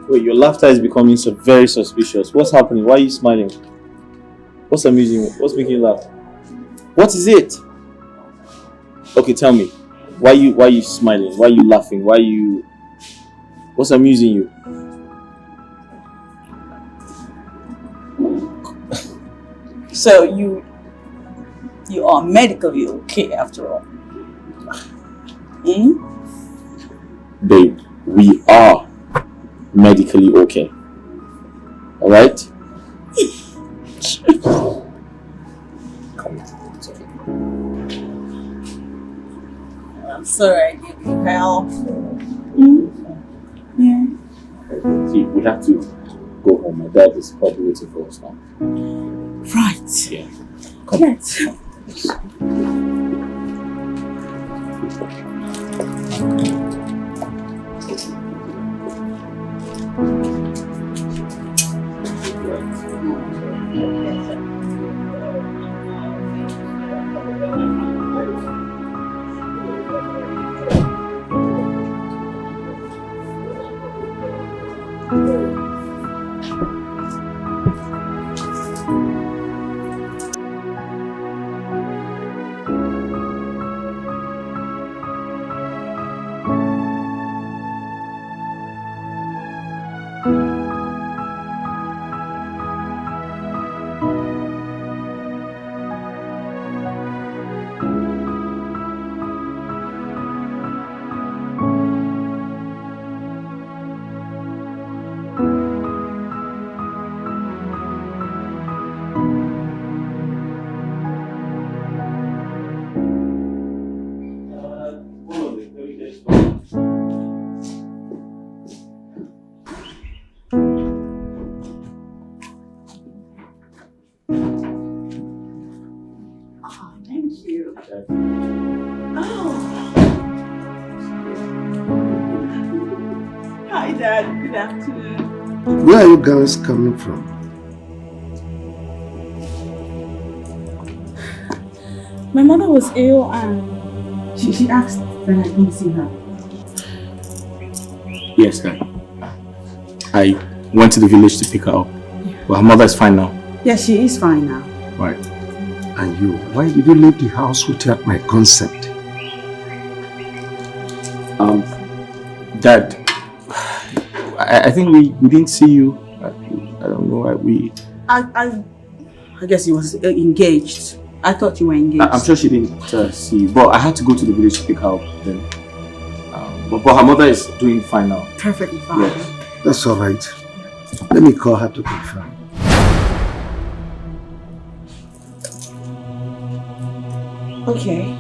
Wait, your laughter is becoming so very suspicious. What's happening? Why are you smiling? What's amusing you? What's making you laugh? What is it? Okay, tell me. Why are you smiling? Why are you laughing? What's amusing you? So you are medically okay after all. Hmm? Babe, we are medically okay. Alright? Come on. It's okay. I'm sorry I gave you hell. Yeah. See, we have to go home. My dad is probably waiting for us now. Right. Yeah. Come on. Hi, Dad. Good afternoon. Where are you guys coming from? My mother was ill and she asked that I come see her. Yes, Dad. I went to the village to pick her up. Yeah. But her mother is fine now. Yes, she is fine now. Right. And you, why did you leave the house without my consent? Dad, I think we didn't see you. I don't know why we... I guess he was engaged. I thought you were engaged. I'm sure she didn't see you, but I had to go to the village to pick her up then. But her mother is doing fine now. Perfectly fine. Yes. That's all right. Let me call her to confirm. Okay.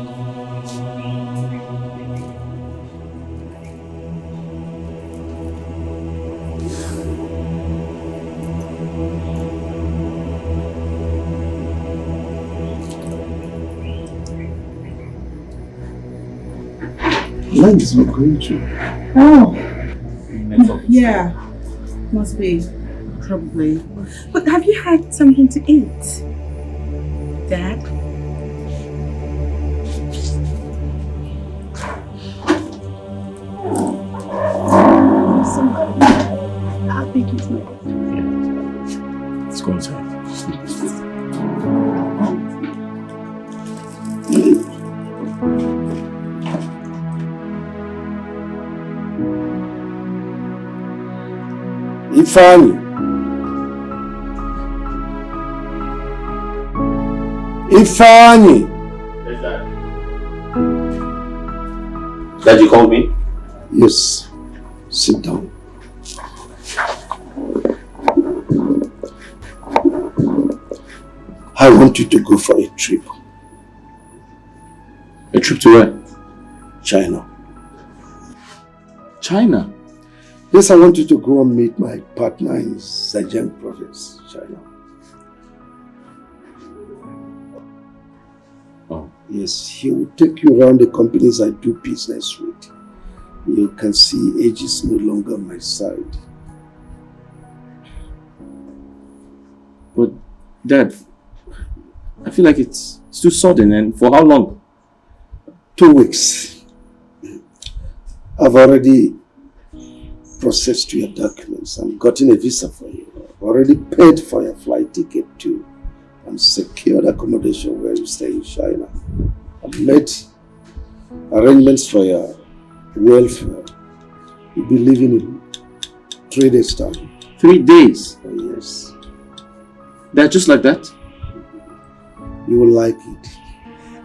Line is not going through. Oh. Yeah. Must be. Probably. But have you had something to eat, Dad? I think he's not. Let's go inside. Ifeanyi. Ifeanyi. Yes, Dad. Dad, you called me? Yes. Sit down. I want you to go for a trip. A trip to where? China. China? Yes, I want you to go and meet my partner in Zhejiang province, China. Oh. Yes, he will take you around the companies I do business with. You can see age is no longer on my side. But, Dad, I feel like it's too sudden, and for how long? 2 weeks. I've already processed your documents and gotten a visa for you. I've already paid for your flight ticket too. And secured accommodation where you stay in China. I've made arrangements for your welfare. You'll be leaving in 3 days' time. 3 days? Oh, yes. That just like that? You will like it.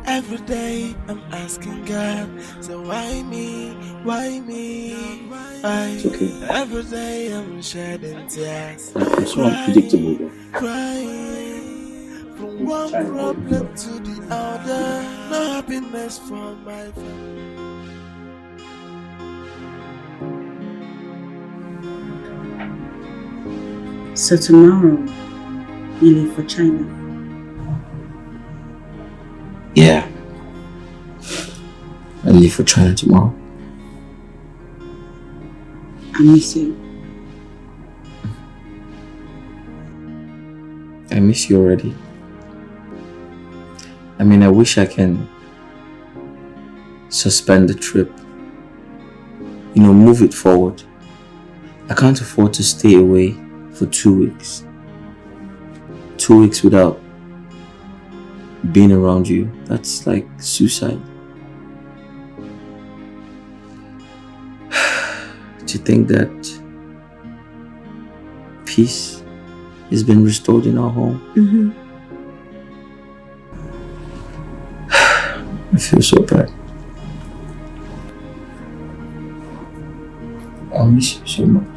Every day I'm asking God, so why me? Why me? Why? It's okay. Every day I'm shedding tears. I'm so unpredictable though. Crying from one problem to the other. No happiness for my family. So tomorrow, you leave for China. Yeah. I leave for China tomorrow. I miss you. I miss you already. I mean, I wish I can suspend the trip. You know, move it forward. I can't afford to stay away for 2 weeks. 2 weeks without being around you. That's like suicide. Do you think that peace has been restored in our home? Mm-hmm. I feel so bad. I miss you so much.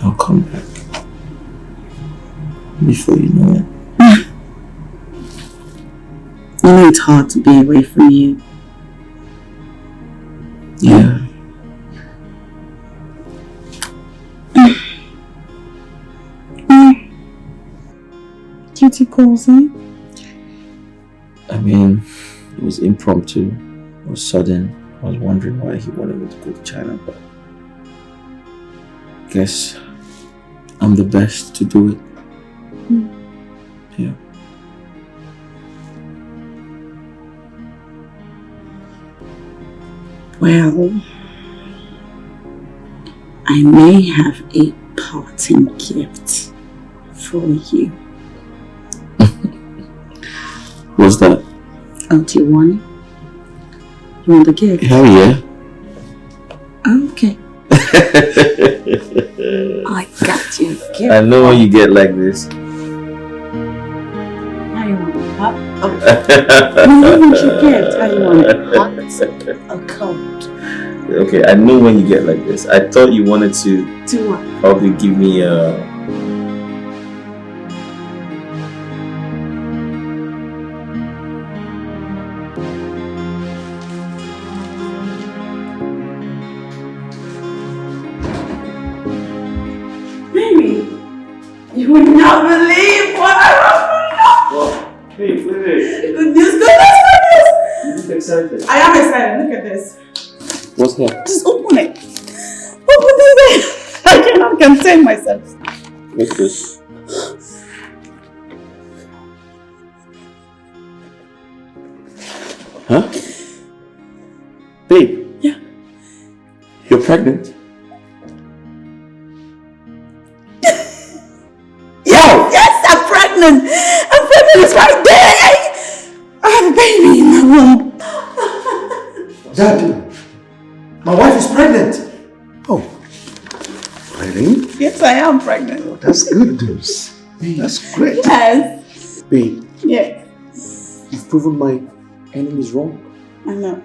I'll come back before you know it. You know it's hard to be away from you. Yeah. Duty calls, huh? I mean, it was impromptu. It was sudden. I was wondering why he wanted me to go to China, but I guess I'm the best to do it. Yeah. Well, I may have a parting gift for you. What's that? Oh, do you want it? You want the gift? Hell yeah. Okay. I got you a gift. I know when you get like this. How you want it? Hot? No, you want your gift. How you want it? Hot or cold? Okay, I know when you get like this. I thought you wanted to Do what? probably give me a... Baby, you would not believe what I want. Hey, wait. Good news, goodness. You look excited. I am excited. Look at this. What's here? Just open it. Open this. I cannot contain myself. What's this? Huh? Babe. Yeah. You're pregnant? Yes, I'm pregnant. I'm pregnant. It's right there. I have a baby in my womb. Dad, my wife is pregnant. Oh, really? Yes, I am pregnant. That's good news. That's great. Yes. Babe, Yes. you've proven my enemies wrong. I know.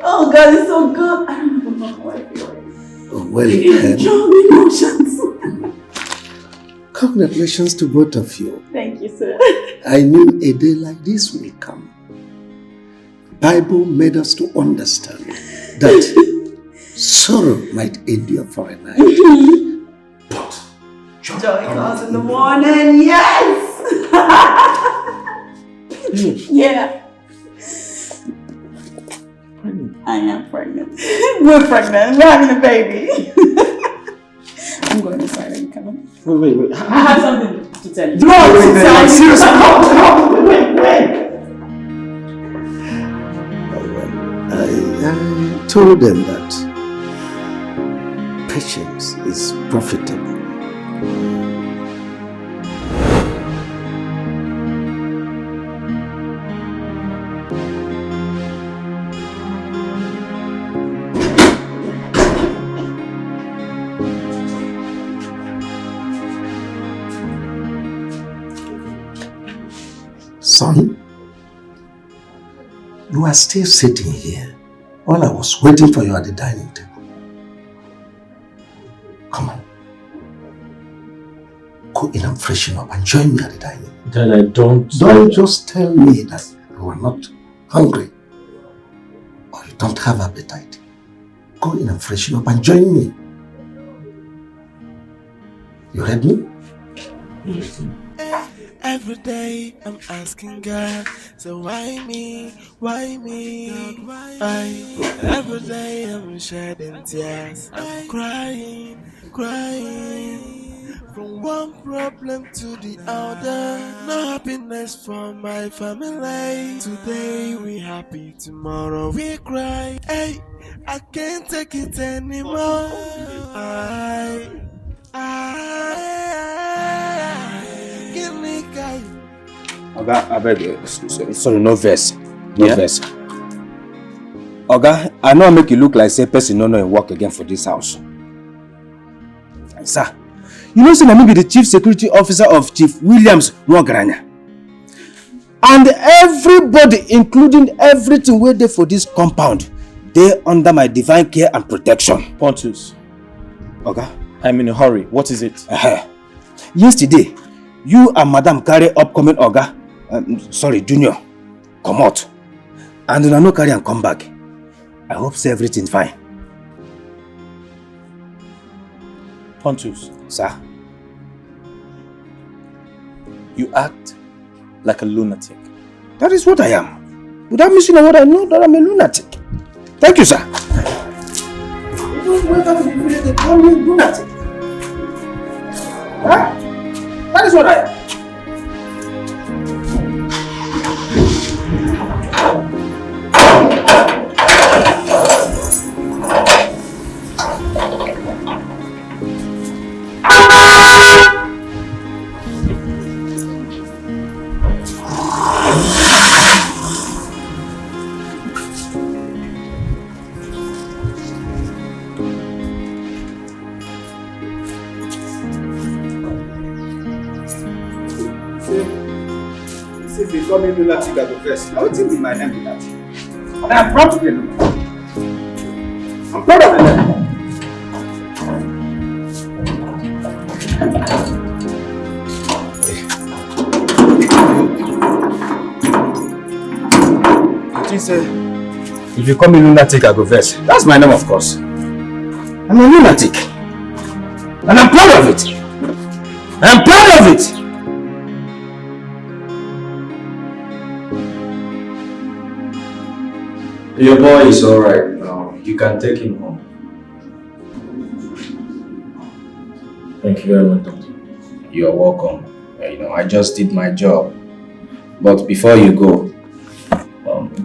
Oh God, it's so good. I don't even know how I feel. Oh, well, then, Strong emotions. congratulations to both of you. Thank you, sir. I knew a day like this will come. Bible made us to understand that sorrow might endure for a night, but Joy comes in the morning. Yes. Yeah. I am pregnant. We're pregnant. We're having a baby. I'm going inside. Are you coming? Wait. I have something to tell you. No, seriously. Wait. I told them that patience is profitable. Son, you are still sitting here while I was waiting for you at the dining table. Come on. Go in and freshen up and join me at the dining. Dad, I don't... Don't just tell me that you are not hungry or you don't have appetite. Go in and freshen up and join me. You heard me? Every day I'm asking God, so why me, God, why? Every day I'm shedding tears, I'm crying, from one problem to the other. No happiness for my family. Today we happy, tomorrow we cry. Hey, I can't take it anymore. Give me guy. Oga, I beg, sorry, no verse. No verse. Oga, I know I make you look like say person no know work again for this house. Sir, you know say I be the chief security officer of Chief Williams Nwagaranya. And everybody, including everything where they for this compound, they under my divine care and protection. Pontus, Oga, I'm in a hurry. What is it? Yesterday, you and Madam carry upcoming Oga, Junior, come out. And you no carry and come back. I hope say everything fine. Pontus, Sir, you act like a lunatic. that is what I am. Without missing a word, I know that I'm a lunatic. Thank you, sir. You don't wake up in the village, they call me lunatic. Huh? That is what I am. Becoming lunatic at the first. I would think in my hand with that. And I'm proud of them. I'm proud of them. You think, sir, if you call me lunatic, I go verse. That's my name, of course. I'm a lunatic. And I'm proud of it. I'm proud of it. Your boy is alright now. You can take him home. Thank you very much, Doctor. You're welcome. I just did my job. But before you go,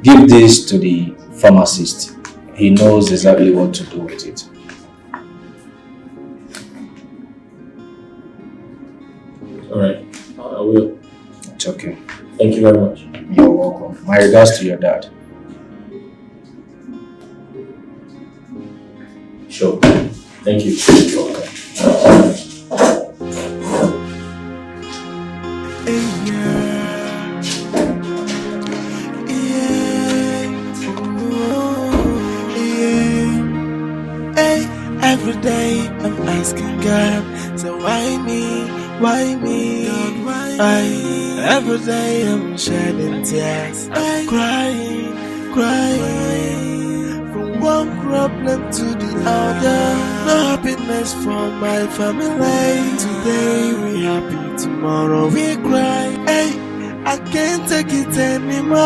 give this to the pharmacist. He knows exactly what to do with it. Alright, I will. It's okay. Thank you very much. You're welcome. My regards to your dad. Sure. Thank you. Every day I'm asking God, so why me, God, why? Every day I'm shedding tears, I'm crying, from one problem to the other. No happiness for my family. Today we happy, tomorrow we cry. Hey, I can't take it anymore.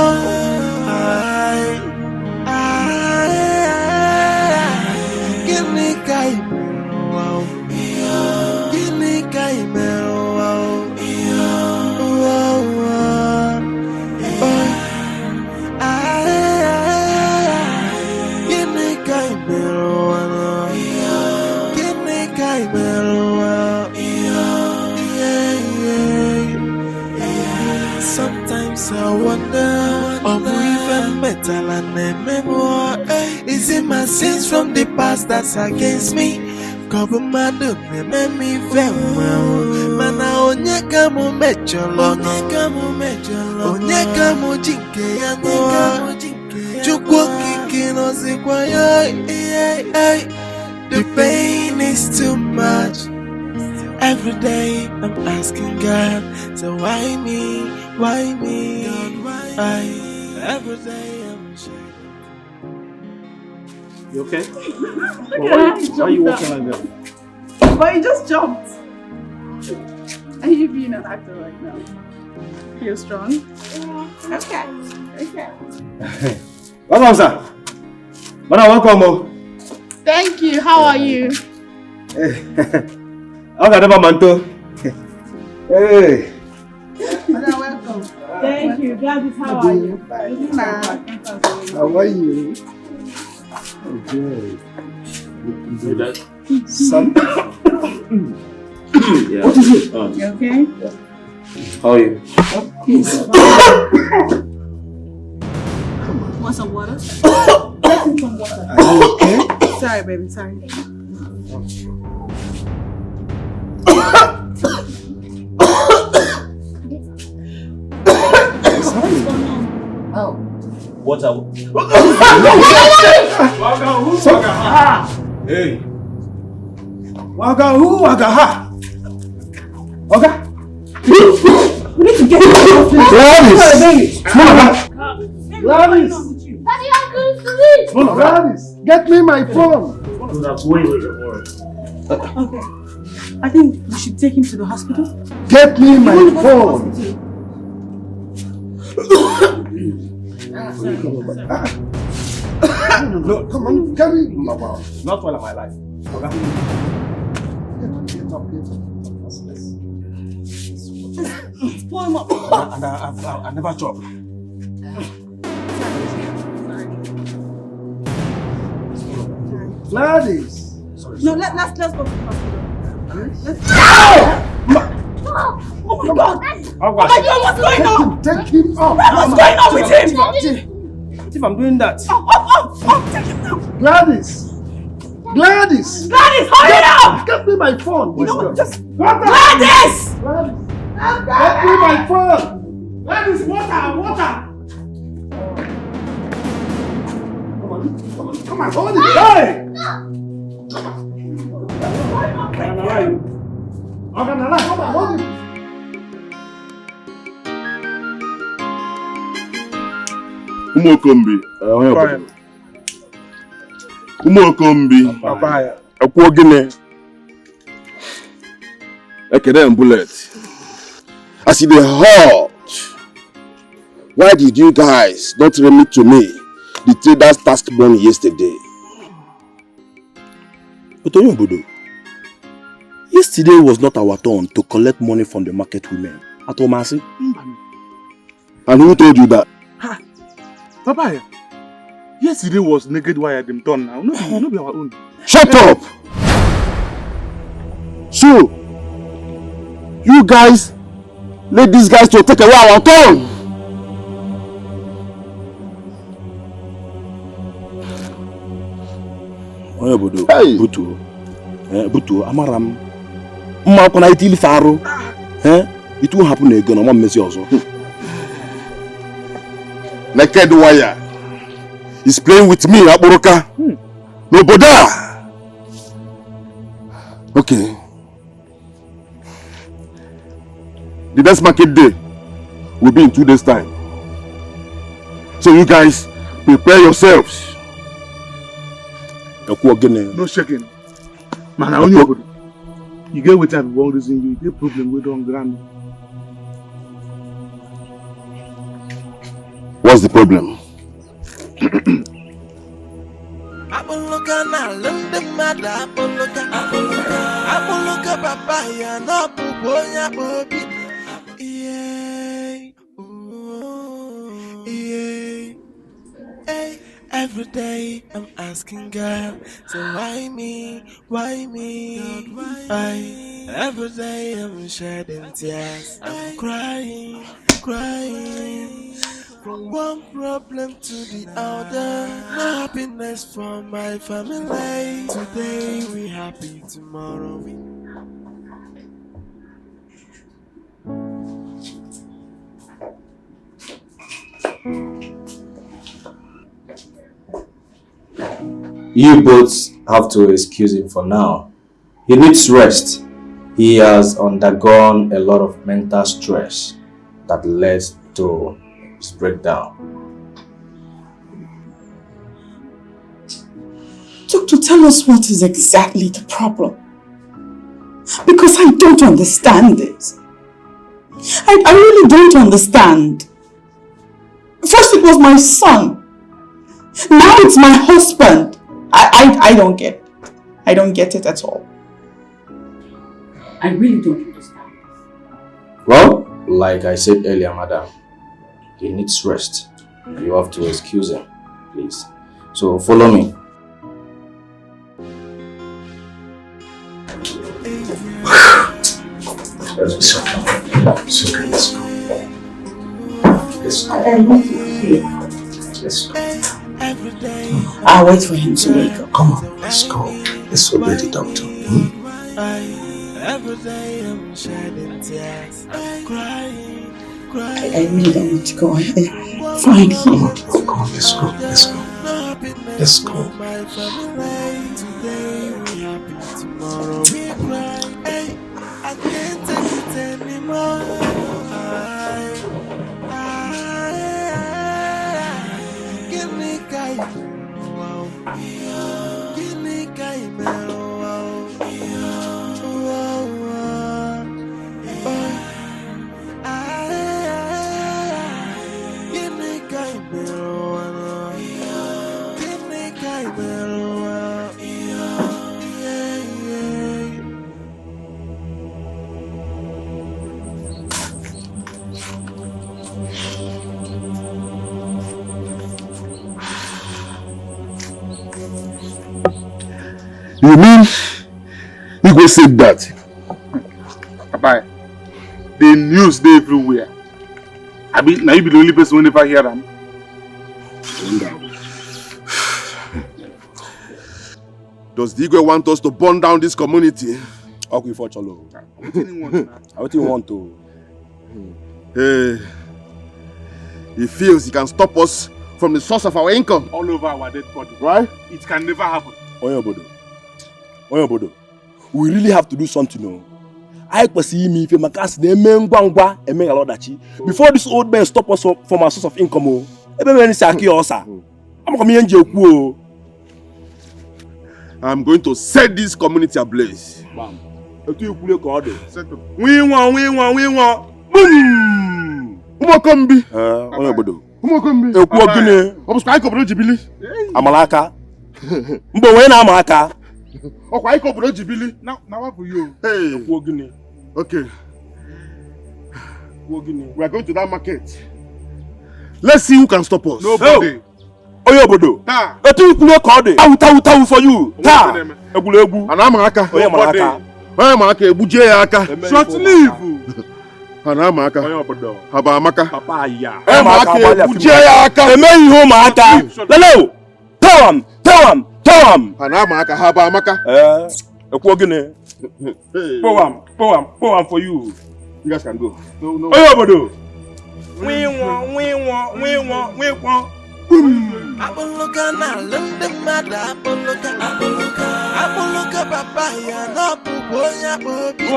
metal and memoir. Is it my sins from the past that's against me? Cover my do make me very well. Mana onyeka mo mecholo, onyeka mo jinke yango, chukwo kiki no zikwayo. The pain is too much. Every day I'm asking God, so why me, why me? Why? Every day I'm shaking. You okay? Why are you walking like that? But you just jumped. Are you being an actor right now? Feel strong? Yeah. Okay. Welcome, sir. Welcome. Thank you. How are you? Never manto. Hey. Welcome. Thank you. Gladys, how are you? How are you? Okay. Son? Yeah. What is it? You okay? How are you? He's want some water? Get him some water. Are you okay? Sorry, baby. Sorry. How? Water. Hey. Waga who? Waga ha? Waga? We need to get him. Gladys! Gladys! Daddy, I'm going to sleep. Gladys! Get me my phone! Okay. I think we should take him to the hospital. Get me my phone! No, come on, carry me. Not all of my life. Waga. Get up. Pull him up. And I never chop. Gladys! No, let's go to the hospital. Oh my God! Oh my God, what's going on? Take him up! What's going on with him? If I'm doing that. Take him now! Gladys! Gladys! Gladys, hurry up! Get me my phone! You know what? Just Water! Gladys! Gladys! Get me my phone! Gladys, water! Come on, hold it! Hey! Come on, hold it! Umuokombi, Umuokombi, Akwo Gine, Ekede bullet. As it is hot, why did you guys not remit to me the trader's task money yesterday? But Oyobodo, yesterday was not our turn to collect money from the market women at Omasi. And who told you that? Papa, yesterday was naked wire them done now. No, be our own. Shut up! So, you guys let these guys to take away our turn. Oyobodo, Hey! Butu, Amaram, Makona itili faro. It won't happen again. I'm messy also. Naked wire is playing with me, Aburoka. No bother. Okay. The next market day will be in 2 days' time. So you guys prepare yourselves. No shaking. Man, I only Obodo. You get with that one reason you get problem with on ground. What's the problem? Apologa na London mada apologa papaya no puponya bobi. Every day I'm asking God, so why me, why me, why? Every day I'm shedding tears, I'm crying, from one problem to the other. No happiness for my family. Today we happy, tomorrow we. You both have to excuse him for now. He needs rest. He has undergone a lot of mental stress that led to his breakdown. Doctor, tell us what is exactly the problem. Because I don't understand this. I really don't understand. First it was my son. Now it's my husband. I don't get it. I don't get it at all. I really don't understand. Well, like I said earlier, madam, he needs rest. You have to excuse him, please. So follow me. It's okay, let's go. Let's go. I want to hear. Let's go. I'll wait for him to wake up. Come on, let's go. Let's obey the doctor. Every day I'm shedding tears. I'm crying. I really don't want to go. I'm fine here. Come on, let's go. Let's go. Let's go. My family. Today we happy, tomorrow we cry. Hey, I can't take it anymore. Give me guy. Give me guy. You mean Igwe said that? Papa, the news dey everywhere. I mean, now you be the only person who never hear them. Does the Igwe want us to burn down this community? Okay, for Cholo. What do you want? What do you want to? Hey, he feels he can stop us from the source of our income. All over our dead body. Right? It can never happen. Oyobodo, we really have to do something, no? I see me if you makas the mengwangwa and mengalodachi. Before this old man stop us from our source of income, I'm going to set this community ablaze. Bam. We want. Boom! Umokombi. Oyobodo. Umokombi. Gine. Obuska ikobro jibili. Amalaka. Mbo wena amaka. Okwa ikobro jibili. Now what for you? Hey. Gine. Okay. We are going to that market. Let's see who can stop us. Nobody. Oyobodo. Ta. Etu ikule kode. Tawu for you. Ta. Egwu. Anamaraka. Oyamalaka. Oyamalaka ebuje ya aka. Short leave. Anamaraka. Oyobodo. Habamaka. Papa ya. Oyamalaka ebuje ya aka. Emeyi ho ma aka. Lelo. Tell him. Anamaraka habamaka. Ekwo gine. Pour am for you. You guys can go. No. Oyobodo. We want. Apologa na lende mada apologa papaya no puponya bobi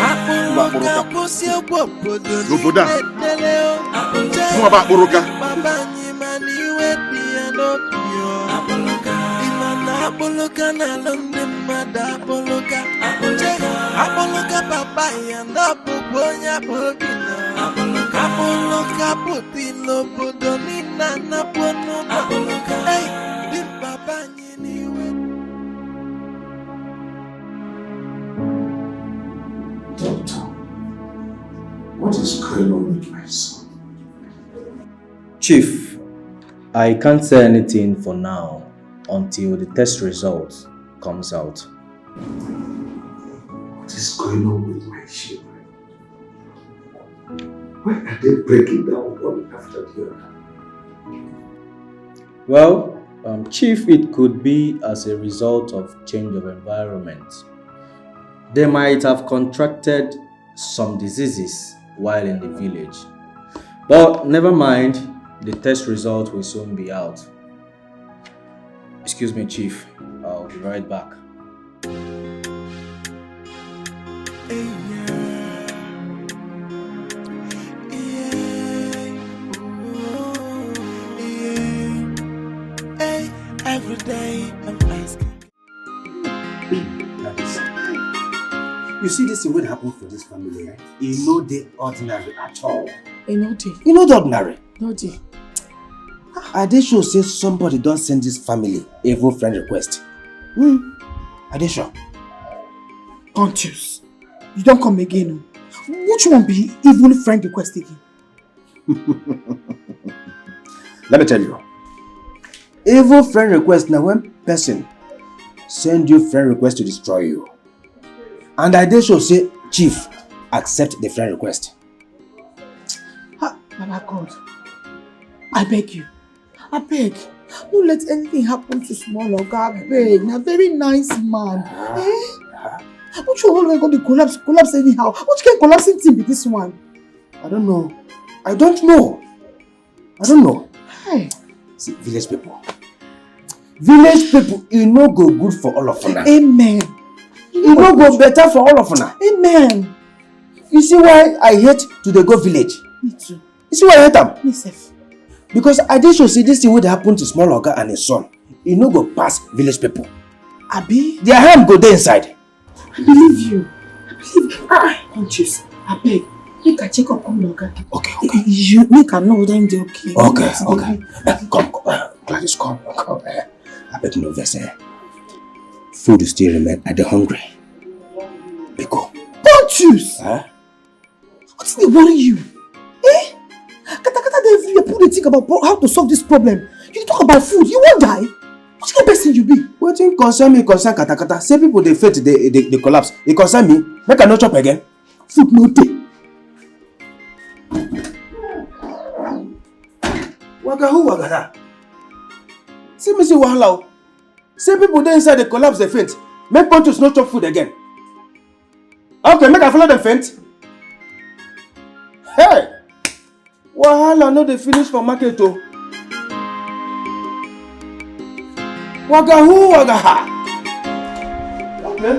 apologa posi obodo Loboda. teleo Mo ba apologa. baba ni mani wedi no pio apologa na lende mada apologa papaya no puponya bobi apologa poti lobodo ni na pono hey di baba ni Doctor, what is going on with my son? Chief, I can't say anything for now until the test result comes out. What is going on with my children? Why are they breaking down one after the other? Well, Chief, it could be as a result of change of environment. They might have contracted some diseases while in the village. But never mind, the test result will soon be out. Excuse me, Chief. I'll be right back. Every day I'm asking. You see this thing will happen for this family, eh? You know the ordinary at all. You know the. You know the ordinary. No the. Are they sure say somebody don't send this family evil friend request? Are they sure? Pontius, you don't come again. Which one be evil friend request again? Let me tell you. Evil friend request now when person send you friend request to destroy you. And I did sure say, Chief, accept the friend request. Baba God, I beg you. I beg. Don't let anything happen to small Oga. I beg. Now very nice man. Which one going to collapse anyhow? Which kind of collapsing thing be this one? I don't know. I don't know. Hey. See, village people. Village people, you know go good for all of us. Amen. You know go better for all of us. Amen. You see why I hate to the go village? Me too. You see why I hate them? Me self. Because I did should see this thing would happen to small Oga and his son. You know go past village people. Abi? Their hand go there inside. I believe you. Conscious. I beg. Make a check up on Oga. Okay. You make a know them they okay. Okay. Come. Gladys, come. I beg no vex. Food is still remain. I dey hungry. Biko. Conscious. What's the worry you? Kata they put a think about how to solve this problem. You talk about food, you won't die. What kind of person you be? Wetin concern me concern kata. Say people they faint, they collapse. It concern me. Make I no chop again. Food no day. Waga. See me see wahala. Say people there inside they collapse, they faint. Make Pontius no chop food again. Okay, make I follow them faint. Hey! Wahala no dey finish for market oh. Waga ha. Okay.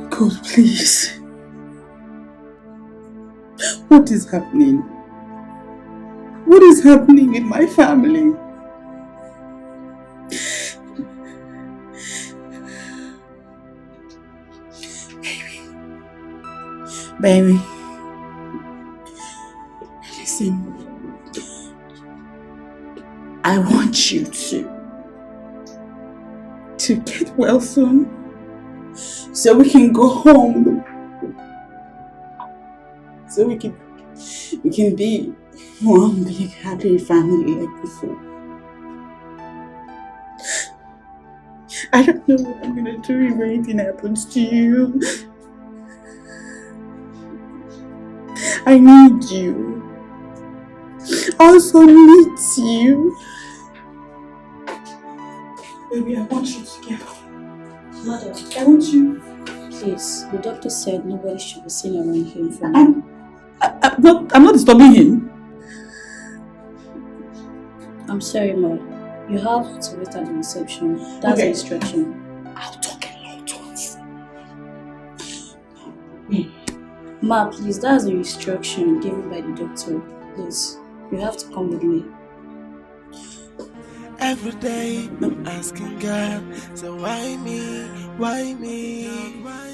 God, please. What is happening? What is happening in my family? Baby, listen. I want you to get well soon, so we can go home. So we can be one big happy family like before. I don't know what I'm gonna do if anything happens to you. I need you. I also need you. Baby, I want you to get home. Mother, I want you. Please, the doctor said nobody should be seen around him for now. I'm not disturbing him. I'm sorry, Ma. You have to wait at the reception. That's the instruction. I'll talk a lot once. Ma, please, that's the instruction given by the doctor. Please, you have to come with me. Every day I'm asking God, so why me? Why me?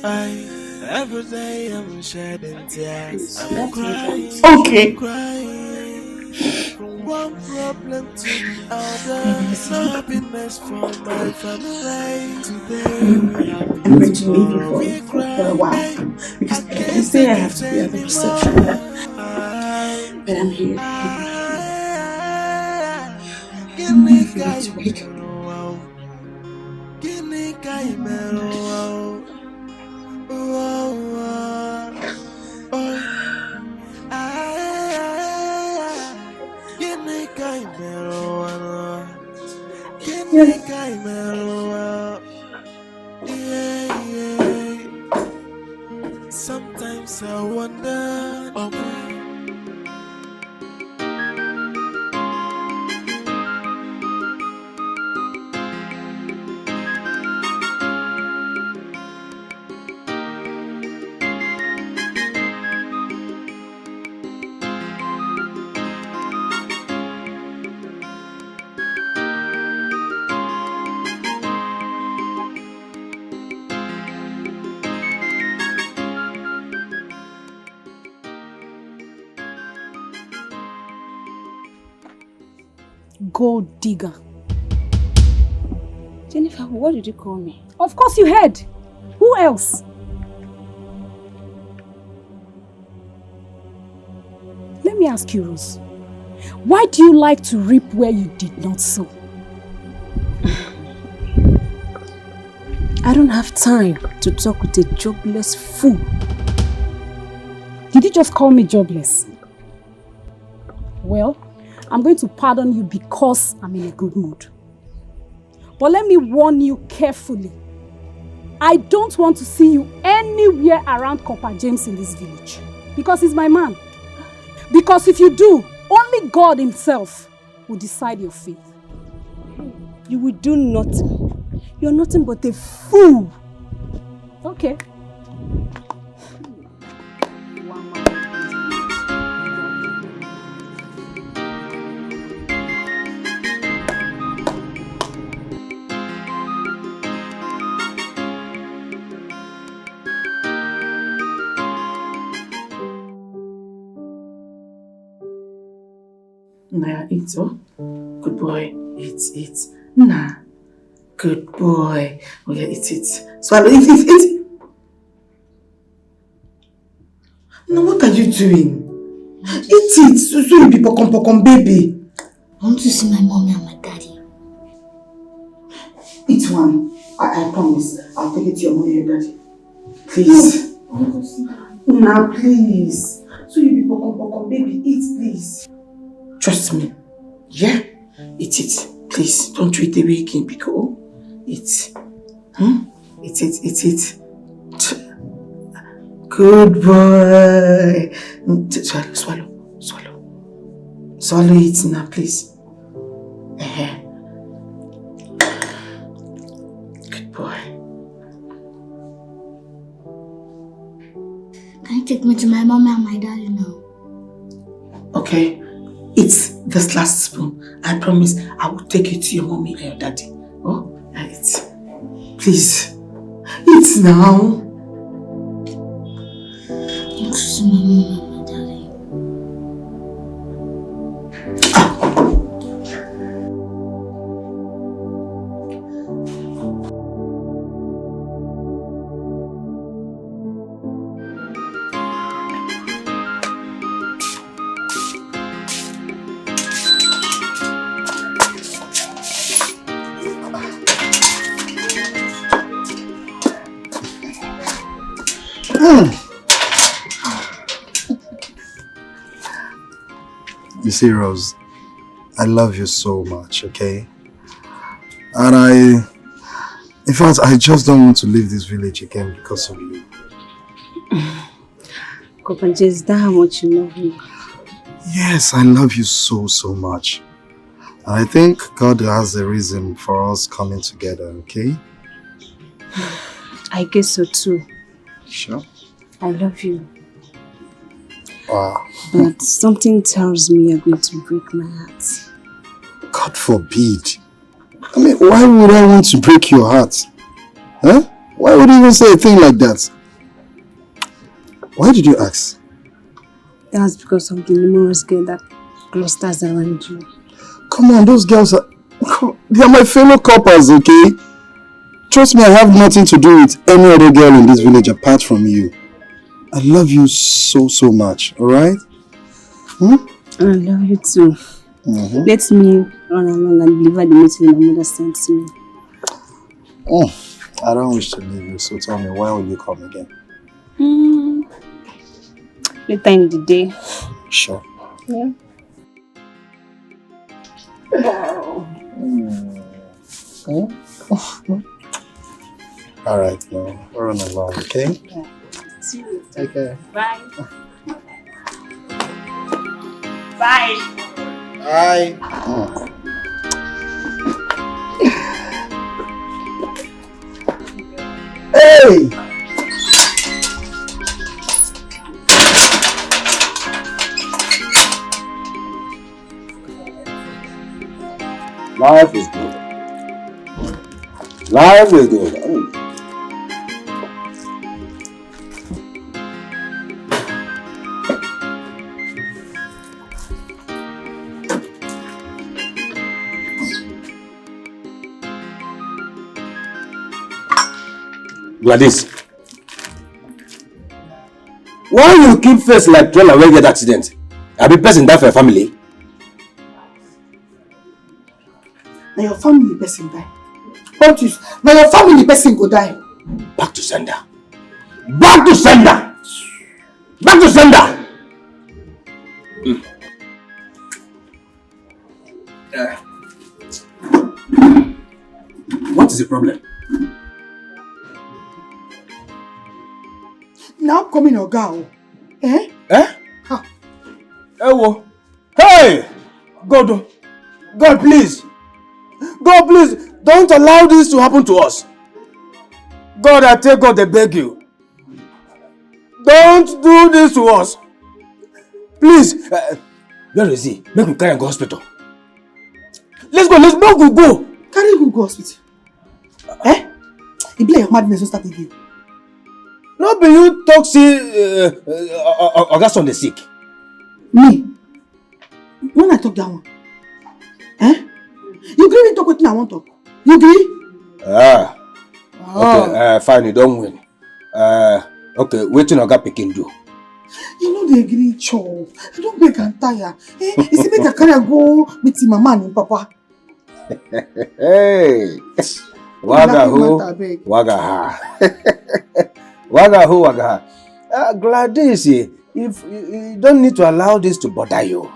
Every day I'm shedding tears. I'm crying. Okay. Crying. From one problem to the other. No happiness for my family. Today we happy, I'm going to leave tomorrow we you for cry. a while. Because they say I have to be at the reception. But I'm here. Sometimes I wonder, oh boy. Gold digger. Jennifer, what did you call me? Of course you heard. Who else? Let me ask you, Rose. Why do you like to reap where you did not sow? I don't have time to talk with a jobless fool. Did you just call me jobless? Well, I'm going to pardon you because I'm in a good mood. But let me warn you carefully. I don't want to see you anywhere around Copper James in this village. Because he's my man. Because if you do, only God himself will decide your fate. You will do nothing. You're nothing but a fool. Okay. Nah, eat, oh. Good boy. Eat. Nah. Good boy. Oh yeah, eat. Swallow, eat. No, what are you doing? Eat it. So you be pokon, baby. I want to see my mommy and my daddy. Eat one. I promise. I'll take it to your mommy and your daddy. Please. I want to see them. Nah, please. So you be pokon, baby. Eat, please. Trust me. Yeah? Eat it. Please. Don't treat the way again, because eat. Eat. Good boy. Swallow. Swallow it now, please. Good boy. Can you take me to my mommy and my daddy now? Okay. Eat this last spoon. I promise I will take it to your mommy and your daddy. Oh, eat. Please. Eat now. I want to see my mommy and my daddy. You see, Rose, I love you so much, okay? And in fact, I just don't want to leave this village again because of you. Copper, is that how much you love me? Yes, I love you so much. And I think God has a reason for us coming together, okay? I guess so too. Sure? I love you. Wow. But something tells me you're going to break my heart. God forbid. I mean, why would I want to break your heart? Huh? Why would you even say a thing like that? Why did you ask? That's because of the numerous girls that clusters around you. Come on, those girls are... They are my fellow coppers, okay? Trust me, I have nothing to do with any other girl in this village apart from you. I love you so much, alright? I love you too. Let me run along and deliver the meeting my mother sent to me. Oh, I don't wish to leave you, so tell me, when will you come again? Later in the day. Sure. Yeah. All right, now run along, okay? Yeah. See you later. Take care. Bye. Bye. Bye. Hey! Life is good. Life is good. Gladys, why you keep face like trailer wey get accident? I be person die for your family. Now your family person die. What is? Now your family person go die. Back to sender. Back to sender. Back to sender. What is the problem? Now come in your girl. Eh? Eh? How? Hey! God, please. God, please, don't allow this to happen to us. God, I take God, I beg you. Don't do this to us. Please. Where is he? Make him carry him go hospital. Let's go. Go. Carry him go hospital. Eh? It be like your madness will start again. No, but you talk, see, August on the sick. Me? When I talk that one? Eh? You agree to talk with me, I won't talk. You agree? Okay, fine, you don't win. Okay, waiting Oga Pikin do. You know they agree, Cho. I don't beg and tire. Eh? You see, make a carry go meet him, mama and mama. Hey! Waga who? Waga ha. Waga who? Waga ha. Gladys, if you don't need to allow this to bother you.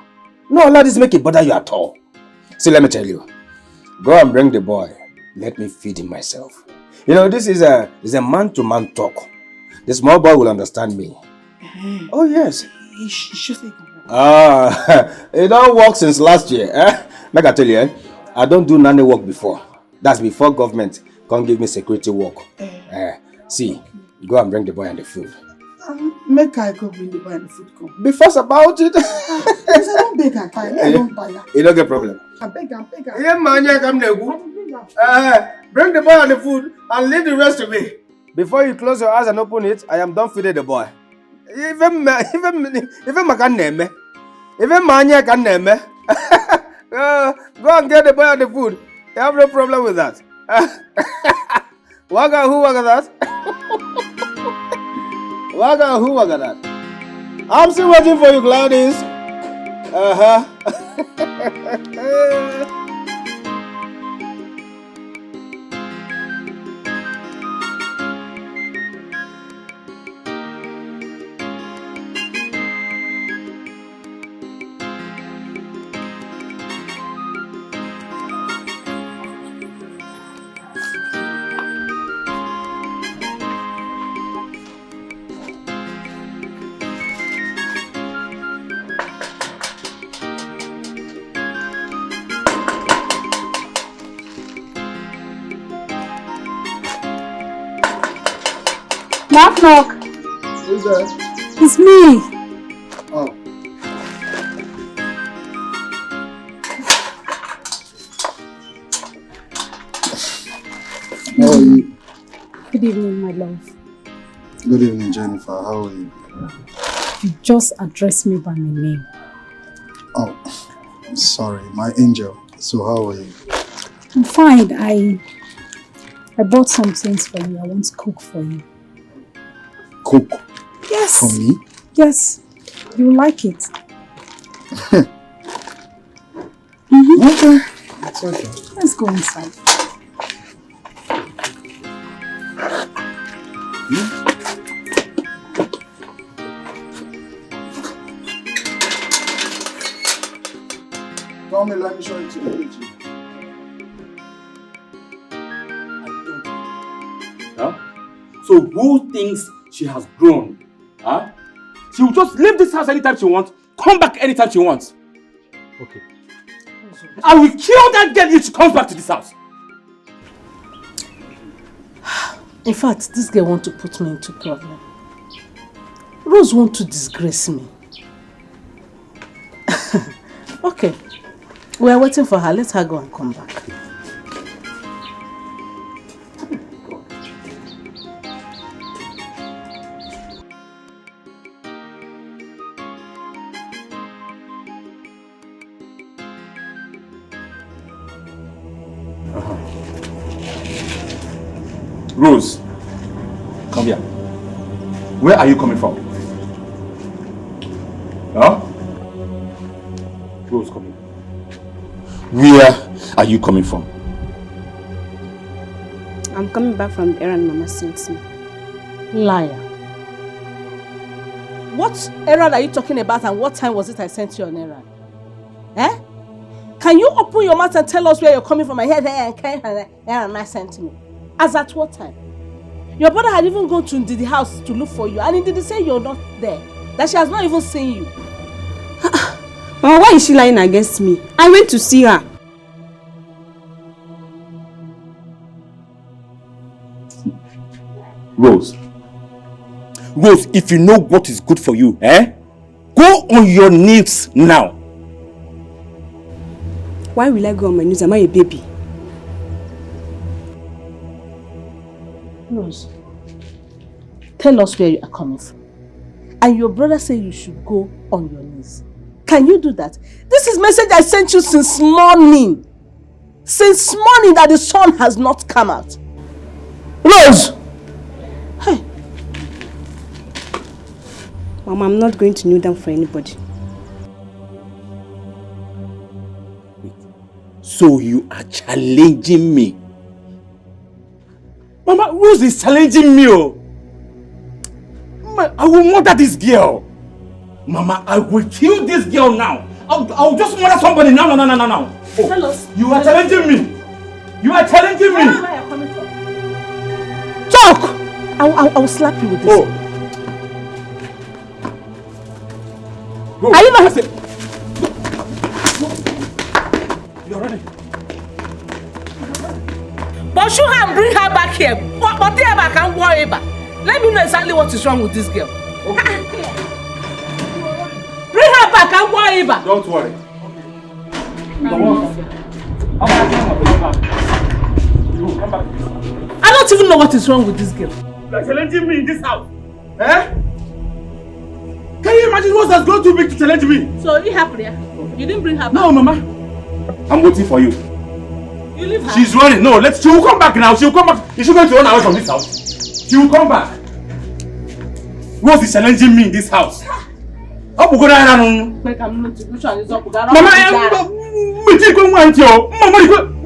No, allow this to make it bother you at all. See, let me tell you. Go and bring the boy. Let me feed him myself. You know, this is a man-to-man talk. The small boy will understand me. Oh, yes. He should say it don't work since last year. Make I tell you, I don't do nanny work before. That's before government can't give me security work. See, go and bring the boy and the food. Make I go bring the boy and the food come. Be fast about it. I don't beg and tire. I don't tire. You don't get problem. I beg and beg. Yeah, man, you come there. Bring the boy and the food and leave the rest to me. Before you close your eyes and open it, I am done feeding the boy. Even man can name me. Even man can name me. Go and get the boy and the food. You have no problem with that. Waga who waga that? Waga who waga that? I'm still waiting for you, Gladys. Knock, knock. Who's that? It's me. Oh. How are you? Good evening, my love. Good evening, Jennifer. How are you? You just addressed me by my name. Oh, sorry, my angel. So how are you? I'm fine. I bought some things for you. I want to cook for you. Cook? Yes. For me? Yes. You like it. Okay. Okay. Let's go inside. Tell me, let me show you to the kitchen. Huh? So who thinks she has grown? Huh? She will just leave this house anytime she wants, come back anytime she wants. Okay. I will kill that girl if she comes back to this house. In fact, this girl wants to put me into problem. Rose wants to disgrace me. Okay. We are waiting for her. Let her go and come back. Rose, come here. Where are you coming from? Huh? Rose, come here. Where are you coming from? I'm coming back from the errand Mama sent me. Liar. What errand are you talking about and what time was it I sent you on errand? Eh? Can you open your mouth and tell us where you're coming from? I heard errand I sent me. As at what time? Your brother had even gone to the house to look for you and he didn't say you're not there. That she has not even seen you. Mama, why is she lying against me? I went to see her. Rose, if you know what is good for you, go on your knees now. Why will I go on my knees? Am I a baby? Rose, tell us where you are coming from. And your brother said you should go on your knees. Can you do that? This is message I sent you since morning. Since morning that the sun has not come out. Rose! Hey. Mama, I'm not going to kneel down for anybody. So you are challenging me? Mama, Rose is challenging me. Mama, I will murder this girl. Mama, I will kill this girl now. I'll just murder somebody now. Oh, tell us. You are challenging me. You are challenging me. Where are you coming from? Talk! I will slap you with this. Go. Are you not? You're ready. Pursue her and bring her back here. Whatever I can worry about. Let me know exactly what is wrong with this girl. Okay. Bring her back and worry about. Don't worry. I don't even know what is wrong with this girl. You are challenging me in this house. Eh? Can you imagine what that's going to be to challenge me? So you happy? You didn't bring her back? No, Mama. I'm waiting for you. You leave her? She's running. No, she will come back now. She will come back. Is she going to run away from this house? She will come back. Rose is challenging me in this house. Mama, I'm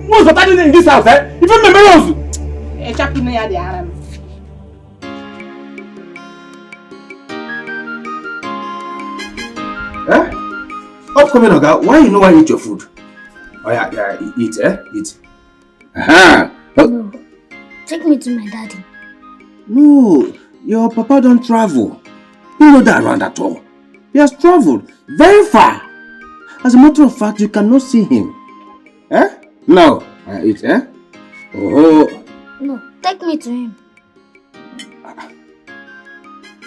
what's happening in this house, eh? Even remember Rose. Eh? Upcoming Oga, why you know I eat your food? Oh yeah, eat, eat. Aha! No. Take me to my daddy. No, your papa don't travel. You know that around at all. He has traveled very far. As a matter of fact, you cannot see him. Eh? No, eat, eh? Oh. No, take me to him.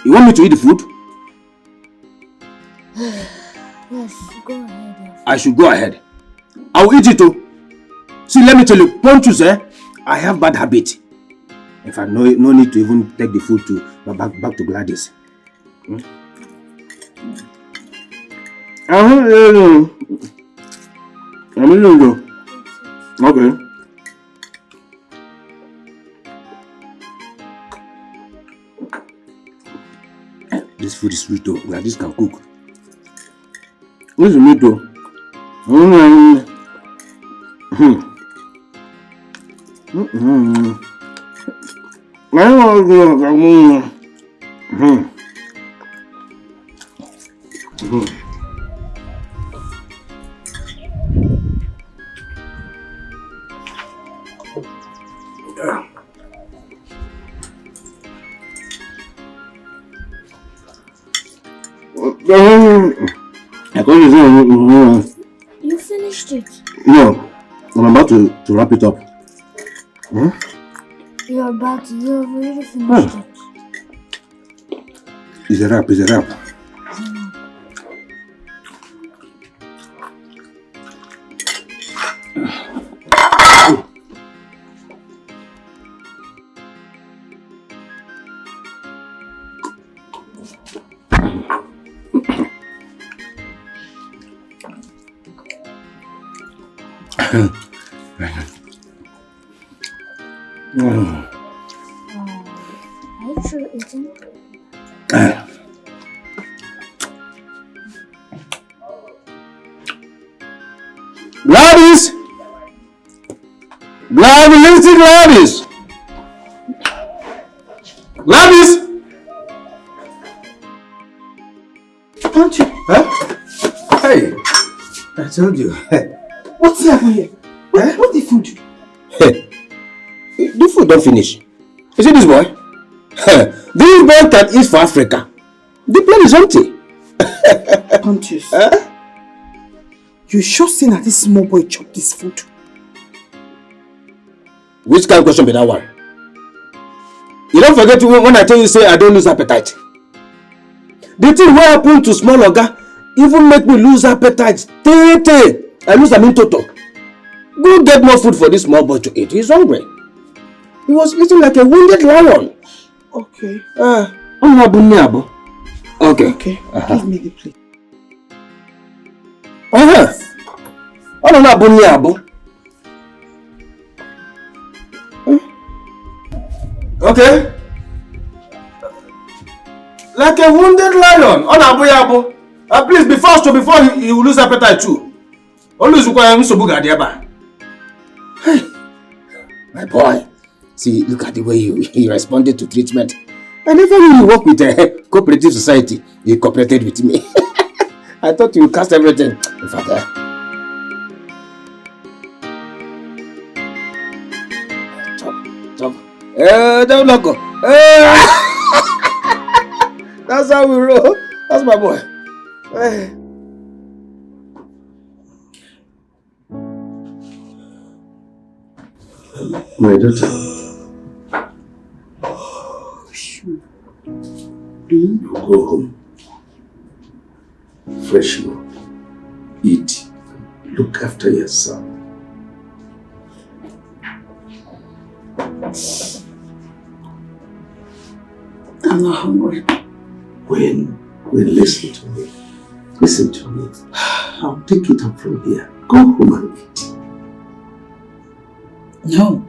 You want me to eat the food? Yes, go ahead. I should go ahead. I will eat it too. See, let me tell you, Ponchus, I have bad habit. In fact, no need to even take the food to back to Gladys. Okay. This food is sweet though. Gladys can cook. Where's the meat though? You finished it. No, I'm about to wrap it up. You're already finished it. It's a wrap, it's a wrap. Are you sure eating? Gladys! Gladys! Gladys! Don't you? Huh? Hey, I told you. What's happening here? What the food? Hey, the food don't finish. You see this boy? This boy can eat for Africa. The plate is empty. Pontius, you sure seen that this small boy chop this food? Which kind of question be that one? You don't forget when I tell you say I don't lose appetite. The thing what happened to small Oga even make me lose appetite. I lose in total. Go get more food for this small boy to eat. He's hungry. He was eating like a wounded lion. Okay. Okay. Okay. Give me the plate. Okay. Like a wounded lion. Please be fast before he will lose appetite too. Always require him to book. Hey, my boy. See, look at the way he responded to treatment. I never knew you work with a cooperative society. You cooperated with me. I thought you cast everything. In fact, chop. Don't look. That's how we roll. That's my boy. My daughter. You go home, freshen up, eat, look after yourself. I'm not hungry. When listen to me. Listen to me. I'll take it up from here. Go home and eat. No.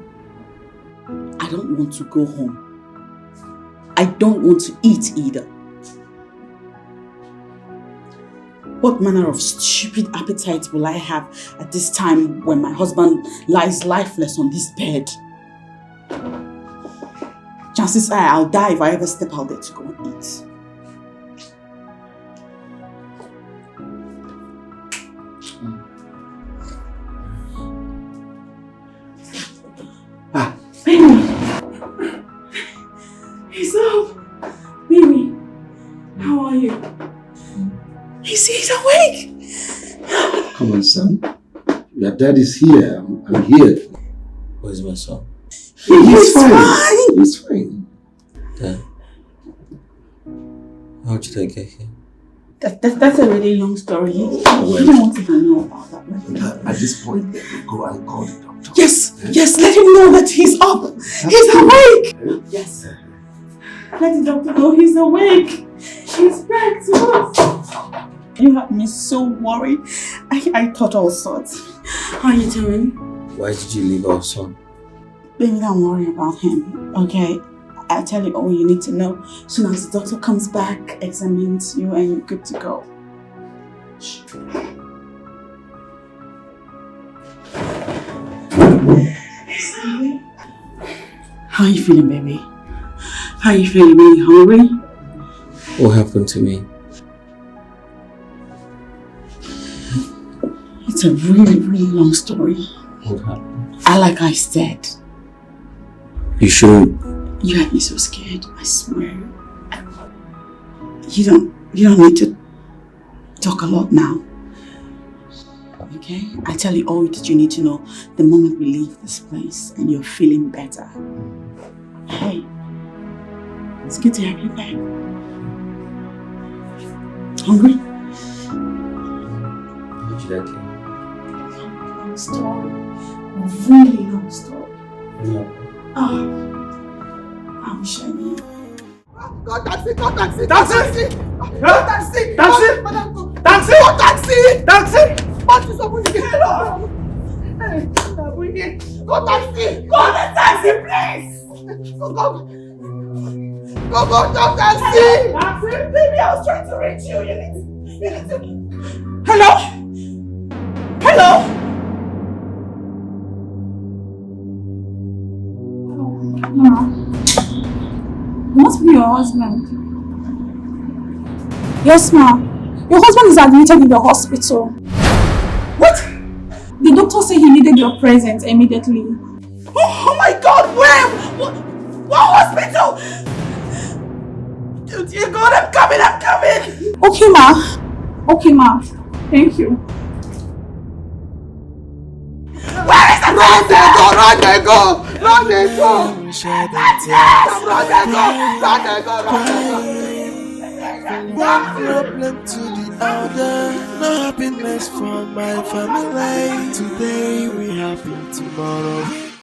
I don't want to go home. I don't want to eat either. What manner of stupid appetite will I have at this time when my husband lies lifeless on this bed? Chances are I'll die if I ever step out there to go and eat. Baby! He's up! Baby! How are you? He's awake! Come on, son. Your dad is here. I'm here. Where's my son? He's fine. He's fine. Dad, how did I get here? That's a really long story. You don't want to know about that. Right? At this point, go and call the doctor. Yes, let him know that he's up. He's awake. Yes. Let the doctor know he's awake. He's back to us. You had me so worried. I thought all sorts. How are you doing? Why did you leave our son? Baby, don't worry about him, okay? I'll tell you all you need to know. Soon as the doctor comes back, examines you, and you're good to go. Shh. How are you feeling, baby? How are you feeling? Are you hungry? What happened to me? It's a really, really long story. What happened? Like I said, You shouldn't. you had me so scared, I swear. You don't need to talk a lot now. Okay? I tell you all that you need to know the moment we leave this place and you're feeling better. Hey, it's good to have you back. Hungry? Would you like it? Long story. Really long story. No. Oh, I wish I knew. Go taxi, go taxi, Taxi! go taxi, Taxi! Madam, go Taxi! Go taxi! Taxi! What is up with you? Hello! Hey, go taxi! Go the taxi, please! Go, taxi! Taxi! Baby, I was trying to reach you. You need to... Hello? Hello? Ma, it must be your husband. Yes, ma. Your husband is admitted in the hospital. What? The doctor said he needed your presence immediately. Oh my God, where? What hospital? Dear God, I'm coming. Okay, ma. Okay, ma. Thank you. Where is the Run there, go! Run Run there, go! Run there, go! One problem to the other, no happiness for my family. Today we happy, tomorrow we